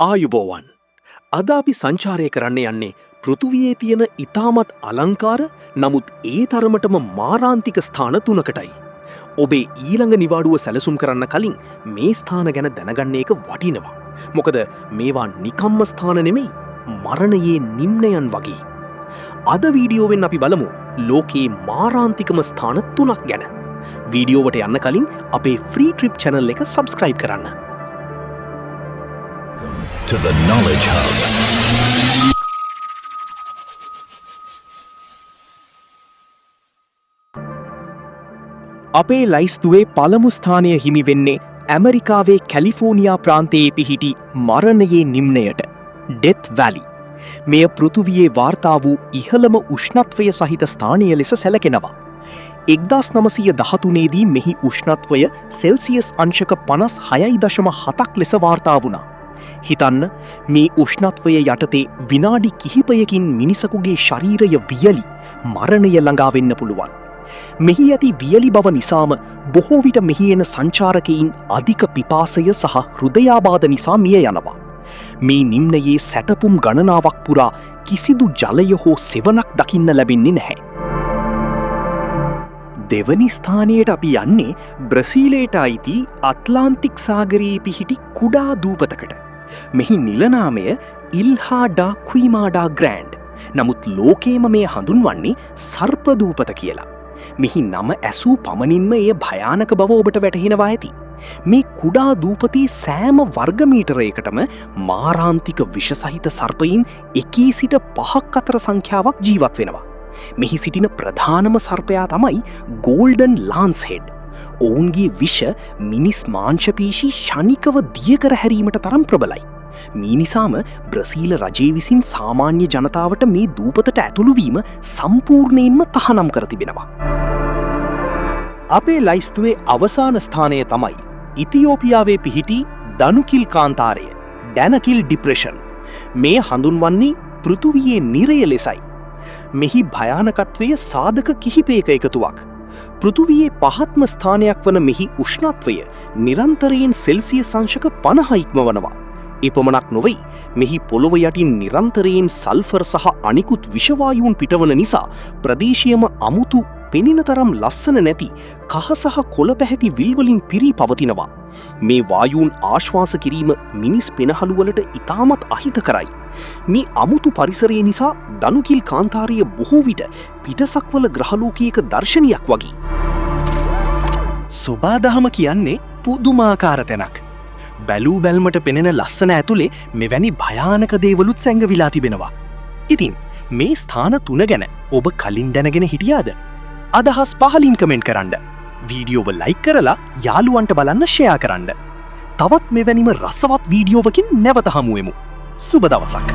ආයුබෝවන්. අද අපි සංචාරය කරන්න යන්නේ පෘථුවියේ තියෙන ඉතාමත් අලංකාර නමුත් ඒ තරමටම මාරාන්තික ස්ථාන තුනකටයි. ඔබේ ඊළඟ නිවාඩුව සැලසුම් කරන්න කලින් මේ ස්ථාන ගැන දැනගන්න එක වටිනවා. මොකද මේවා නිකම්ම ස්ථාන නෙමෙයි, මරණයේ නිම්නයන් වගේ. අද වීඩියෝවෙන් අපි බලමු ලෝකයේ මාරාන්තිකම ස්ථාන 3ක් ගැන. වීඩියෝවට යන්න කලින් අපේ ෆ්‍රී ට්‍රිප් channel එක subscribe කරන්න. To the Knowledge Hub. අපේ ලයිස්තුවේ පළමු ස්ථානය හිමි වෙන්නේ ඇමරිකාවේ කැලිෆෝනියා ප්‍රාන්තයේ පිහිටි මරණයේ නිම්නයට ඩෙත් වැලි. මෙය පෘථුවියේ වාර්තා වූ ඉහළම උෂ්ණත්වය සහිත ස්ථානය ලෙස සැලකෙනවා. 1913 දී මෙහි උෂ්ණත්වය සෙල්සියස් අංශක 56.7ක් ලෙස වාර්තා වුණා. හිතන්න, මේ උෂ්ණත්වය යටතේ විනාඩි කිහිපයකින් මිනිසකුගේ ශරීරය වියලි මරණය ළඟා වෙන්න පුළුවන්. මෙහි ඇති වියලි බව නිසාම බොහෝ විට මෙහි එන සංචාරකයින් අධික පිපාසය සහ හෘදයාබාධ නිසා මිය යනවා. මේ නිම්නයේ සැතපුම් ගණනාවක් පුරා කිසිදු ජලය හෝ සෙවණක් දකින්න ලැබෙන්නේ නැහැ. දෙවනි ස්ථානයට අපි යන්නේ බ්‍රසීලයට අයිති අට්ලාන්ටික් සාගරයේ පිහිටි කුඩා දූපතකට. මෙහි නිලනාමය ඉල්හා ඩා ක්විමාඩා ග්‍රෑන්ඩ්. නමුත් ලෝකේම මේ හඳුන්වන්නේ සර්ප දූපත කියලා. මෙහි නම ඇසූ පමණින්ම එය භයානක බව ඔබට වැටහෙනවා ඇති. මේ කුඩා දූපතේ සෑම වර්ගමීටරයකටම මාරාන්තික විෂසහිත සර්පයින් 1 සිට 5ක් අතර සංඛ්‍යාවක් ජීවත් වෙනවා. මෙහි සිටින ප්‍රධානම සර්පයා තමයි ගෝල්ඩන් ලාන්ස්හෙඩ්. ඔවුන්ගේ විෂ මිනිස් මාංශපේශී ශනිකව දියකර හැරීමට තරම් ප්‍රබලයි. මේ නිසාම බ්‍රසීල රජය විසින් සාමාන්‍ය ජනතාවට මේ දූපතට ඇතුළුවීම සම්පූර්ණයෙන්ම තහනම් කර තිබෙනවා. අපේ ලයිස්තුවේ අවසාන ස්ථානය තමයි ඉතියෝපියාවේ පිහිටි දනුකිල් කාන්තාරය, ඩැනකිල් ඩිප්‍රෙෂන්. මේ හඳුන්වන්නේ පෘථුවියේ නිරය ලෙසයි. මෙහි භයානකත්වය සාධක කිහිපයක එකතුවක්. පෘථුවියේ පහත්ම ස්ථානයක් වන මෙහි උෂ්ණත්වය නිරන්තරයෙන් සෙල්සියස් අංශක 50 ඉක්මවනවා. එපමණක් නොවෙයි, මෙහි පොළොව යටින් නිරන්තරයෙන් සල්ෆර් සහ අනිකුත් විෂවායුන් පිටවන නිසා ප්‍රදේශයම අමුතු පෙනෙන තරම් ලස්සන නැති කහ සහ කොළ පැහැති විල්වලින් පිරී පවතිනවා. මේ වායූන් ආශ්වාස කිරීම මිනිස් පෙනහළුවලට ඉතාමත් අහිතකරයි. මේ අමුතු පරිසරය නිසා දනුකිල් කාන්තාරය බොහෝ විට පිටසක්වල ග්‍රහලෝකයක දර්ශනයක් වගේ. සොබාදහම කියන්නේ පුදුමාකාර තැනක්. බැලූ බැල්මට පෙනෙන ලස්සන ඇතුලේ මෙවැනි භයානක දේවලුත් සැඟවිලා තිබෙනවා. ඉතින් මේ ස්ථාන 3 ගැන ඔබ කලින් දැනගෙන හිටියාද? අදහස් පහලින් කමෙන්ට් කරන්න. වීඩියෝව ලයික් කරලා යාළුවන්ට බලන්න ෂෙයා කරන්න. තවත් මෙවැනිම රසවත් වීඩියෝවකින් නැවත හමුවෙමු. සුබ දවසක්.